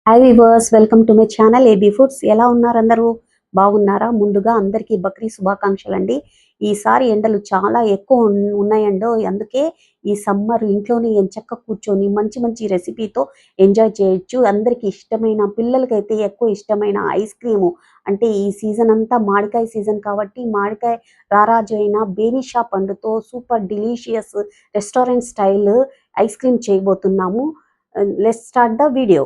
Hi weavers, welcome to my channel AB foods. ఎలా ఉన్నారు అందరూ? బాగున్నారా? ముందుగా అందరికీ బక్రీద్ శుభాకాంక్షలు అండి. ఈసారి ఎండలు చాలా ఎక్కువ ఉన్నాయండో, అందుకే ఈ సమ్మర్ ఇంట్లోనే ఎంచక్కా కూర్చొని మంచి మంచి రెసిపీతో ఎంజాయ్ చేయొచ్చు. అందరికీ ఇష్టమైన, పిల్లలకైతే ఎక్కువ ఇష్టమైన ఐస్ క్రీము, అంటే ఈ సీజన్ అంతా మామిడికాయ సీజన్ కాబట్టి మామిడికాయ రారాజు అయిన బేనిషా పండుతో super delicious restaurant style ice cream చేయబోతున్నాము. Let's start the video.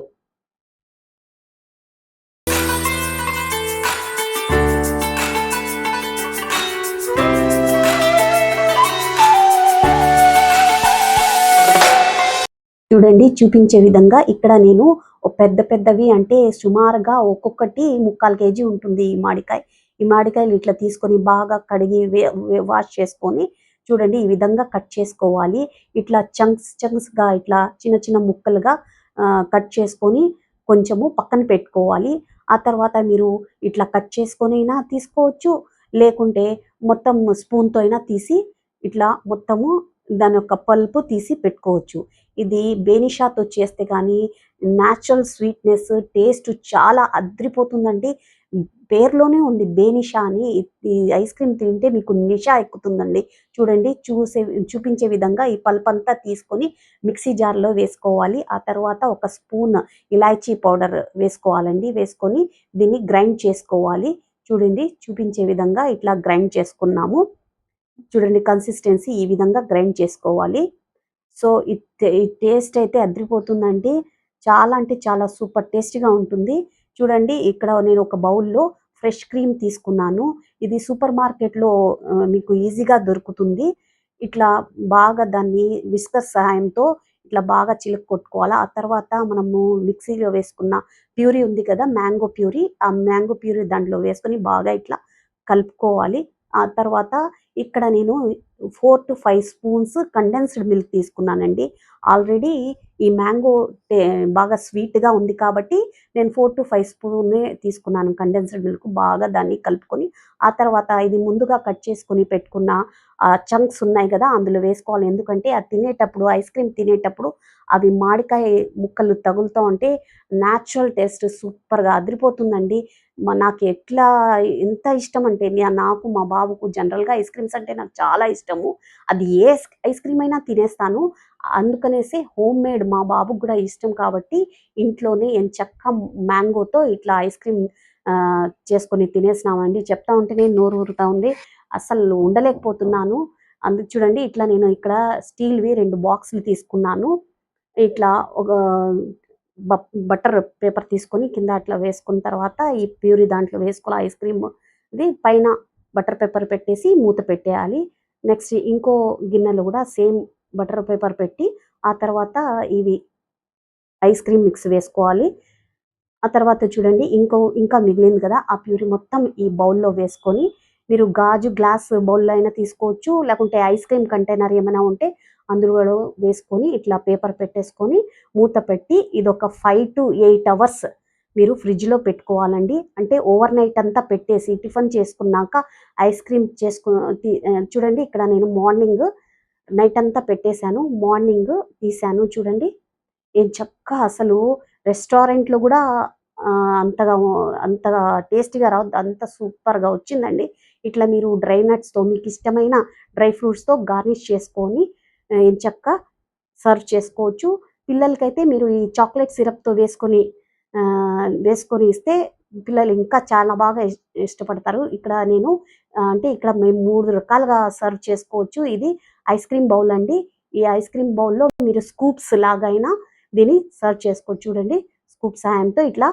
చూడండి, చూపించే విధంగా ఇక్కడ నేను పెద్ద పెద్దవి, అంటే సుమారుగా ఒక్కొక్కటి 3/4 కేజీ ఉంటుంది ఈ మామిడికాయ. ఈ మామిడికాయలు ఇట్లా తీసుకొని బాగా కడిగి వాష్ చేసుకొని చూడండి ఈ విధంగా కట్ చేసుకోవాలి. ఇట్లా చంక్స్గా ఇట్లా చిన్న చిన్న ముక్కలుగా కట్ చేసుకొని కొంచెము పక్కన పెట్టుకోవాలి. ఆ తర్వాత మీరు ఇట్లా కట్ చేసుకొని అయినా తీసుకోవచ్చు, లేకుంటే మొత్తం స్పూన్తో అయినా తీసి ఇట్లా మొత్తము దాని యొక్క పల్పు తీసి పెట్టుకోవచ్చు. ఇది బేనిషాతో చేస్తే కానీ న్యాచురల్ స్వీట్నెస్ టేస్ట్ చాలా అద్రిపోతుందండి. పేరులోనే ఉంది బేనిషా అని. ఈ ఐస్ క్రీమ్ తింటే మీకు నిషా ఎక్కుతుందండి. చూడండి, చూపించే విధంగా ఈ పల్ప్ అంతా తీసుకొని మిక్సీ జార్లో వేసుకోవాలి. ఆ తర్వాత ఒక స్పూన్ ఇలాచీ పౌడర్ వేసుకోవాలండి. వేసుకొని దీన్ని గ్రైండ్ చేసుకోవాలి. చూడండి, చూపించే విధంగా ఇట్లా గ్రైండ్ చేసుకున్నాము. చూడండి, కన్సిస్టెన్సీ ఈ విధంగా గ్రైండ్ చేసుకోవాలి. సో ఈ టేస్ట్ అయితే అద్రిపోతుందండి. చాలా అంటే చాలా సూపర్ టేస్టీగా ఉంటుంది. చూడండి, ఇక్కడ నేను ఒక బౌల్లో ఫ్రెష్ క్రీమ్ తీసుకున్నాను. ఇది సూపర్ మార్కెట్లో మీకు ఈజీగా దొరుకుతుంది. ఇట్లా బాగా దాన్ని విస్కర్ సహాయంతో ఇట్లా బాగా కొట్టుకోవాలి. ఆ తర్వాత మనము మిక్సీలో వేసుకున్న ప్యూరీ ఉంది కదా, మ్యాంగో ప్యూరీ, ఆ మ్యాంగో ప్యూరీ దాంట్లో వేసుకొని బాగా ఇట్లా కలుపుకోవాలి. ఆ తర్వాత ఇక్కడ నేను 4-5 స్పూన్స్ కండెన్స్డ్ మిల్క్ తీసుకున్నానండి. ఆల్రెడీ ఈ మ్యాంగో బాగా స్వీట్గా ఉంది కాబట్టి నేను 4-5 స్పూనే తీసుకున్నాను కండెన్స్డ్ మిల్క్. బాగా దాన్ని కలుపుకొని ఆ తర్వాత ఇది ముందుగా కట్ చేసుకొని పెట్టుకున్న చంక్స్ ఉన్నాయి కదా, అందులో వేసుకోవాలి. ఎందుకంటే అది తినేటప్పుడు, ఐస్ క్రీమ్ తినేటప్పుడు అవి మామిడికాయ ముక్కలు తగులుతూ ఉంటే న్యాచురల్ టేస్ట్ సూపర్గా అదిరిపోతుందండి. నాకు ఎంత ఇష్టం అంటే నాకు మా బాబుకు జనరల్గా ఐస్ క్రీమ్స్ అంటే నాకు చాలా ఇష్టము. అది ఏ ఐస్ క్రీమ్ అయినా తినేస్తాను. అందుకనేసి హోమ్ మేడ్ మా బాబుకు కూడా ఇష్టం కాబట్టి ఇంట్లోనే ఎంచక్కా మ్యాంగోతో ఇట్లా ఐస్ క్రీమ్ చేసుకొని తినేసినామండి. చెప్తా ఉంటేనే నోరు ఊరుతా ఉంది, అసలు ఉండలేకపోతున్నాను. అందుకు చూడండి, ఇట్లా నేను ఇక్కడ స్టీల్వి 2 బాక్సులు తీసుకున్నాను. ఇట్లా ఒక బటర్ పేపర్ తీసుకొని కింద అట్లా వేసుకున్న తర్వాత ఈ ప్యూరీ దాంట్లో వేసుకోవాలి. ఐస్ క్రీమ్ ఇది పైన బటర్ పేపర్ పెట్టేసి మూత పెట్టేయాలి. నెక్స్ట్ ఇంకో గిన్నెలో కూడా సేమ్ బటర్ పేపర్ పెట్టి ఆ తర్వాత ఇవి ఐస్ క్రీమ్ మిక్స్ వేసుకోవాలి. ఆ తర్వాత చూడండి, ఇంకా మిగిలింది కదా, ఆ ప్యూరీ మొత్తం ఈ బౌల్లో వేసుకొని మీరు గాజు గ్లాస్ బౌల్లో అయినా తీసుకోవచ్చు, లేకుంటే ఐస్ క్రీమ్ కంటైనర్ ఏమైనా ఉంటే అందులో వేసుకొని ఇట్లా పేపర్ పెట్టేసుకొని మూత పెట్టి ఇదొక 5-8 అవర్స్ మీరు ఫ్రిడ్జ్లో పెట్టుకోవాలండి. అంటే ఓవర్ నైట్ అంతా పెట్టేసి టిఫిన్ చేసుకున్నాక ఐస్ క్రీమ్ చూడండి, ఇక్కడ నేను నైట్ అంతా పెట్టేశాను, మార్నింగ్ తీశాను. చూడండి, చక్కగా అసలు రెస్టారెంట్లో కూడా అంతగా అంతగా టేస్టీగా రాదు, అంత సూపర్గా వచ్చిందండి. ఇట్లా మీరు డ్రై నట్స్తో, మీకు ఇష్టమైన డ్రై ఫ్రూట్స్తో గార్నిష్ చేసుకొని ఎంచక్కా సర్వ్ చేసుకోవచ్చు. పిల్లలకైతే మీరు ఈ చాక్లెట్ సిరప్తో వేసుకొని ఇస్తే పిల్లలు ఇంకా చాలా బాగా ఇష్టపడతారు. ఇక్కడ నేను అంటే ఇక్కడ మేము 3 రకాలుగా సర్వ్ చేసుకోవచ్చు. ఇది ఐస్ క్రీమ్ బౌల్ అండి. ఈ ఐస్ క్రీమ్ బౌల్లో మీరు స్కూప్స్ లాగా అయినా దీన్ని సర్వ్ చేసుకోవచ్చు. చూడండి, స్కూప్ సహాయంతో ఇట్లా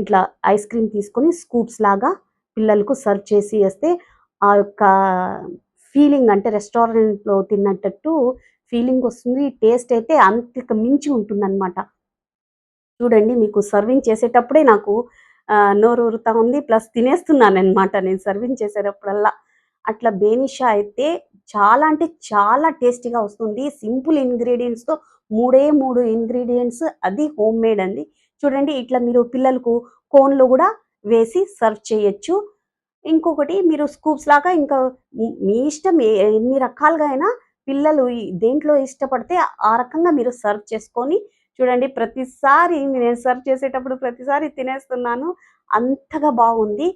ఇట్లా ఐస్ క్రీమ్ తీసుకొని స్కూప్స్ లాగా పిల్లలకు సర్వ్ చేసి వేస్తే ఆ యొక్క ఫీలింగ్, అంటే రెస్టారెంట్లో తిన్నట్టు ఫీలింగ్ వస్తుంది. టేస్ట్ అయితే అంతకు మించి ఉంటుందన్నమాట. చూడండి, మీకు సర్వింగ్ చేసేటప్పుడే నాకు నోరు ఊరుతా ఉంది, ప్లస్ తినేస్తున్నానన్నమాట నేను సర్వింగ్ చేసేటప్పుడల్లా. అట్లా బేనిషా అయితే చాలా అంటే చాలా టేస్టీగా వస్తుంది. సింపుల్ ఇంగ్రీడియంట్స్తో 3 ఇంగ్రీడియంట్స్, అది హోమ్ మేడ్ అండి. చూడండి, ఇట్లా మీరు పిల్లలకు కోన్లో కూడా వేసి సర్వ్ చేయొచ్చు. ఇంకొకటి మీరు స్కూప్స్ లాగా ఇంకా మీ ఇష్టం, ఎన్ని రకాలుగా అయినా పిల్లలు దేంట్లో ఇష్టపడితే ఆ రకంగా మీరు సర్వ్ చేసుకొని చూడండి ప్రతిసారి నేను సర్వ్ చేసేటప్పుడు ప్రతిసారి తినేస్తున్నాను. అంతగా బాగుంది.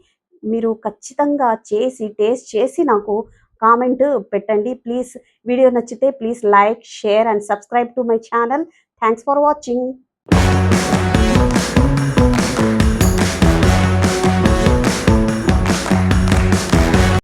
మీరు ఖచ్చితంగా చేసి టేస్ట్ చేసి నాకు కామెంట్ పెట్టండి. ప్లీజ్ వీడియో నచ్చితే please like, share and subscribe to my channel. Thanks for watching.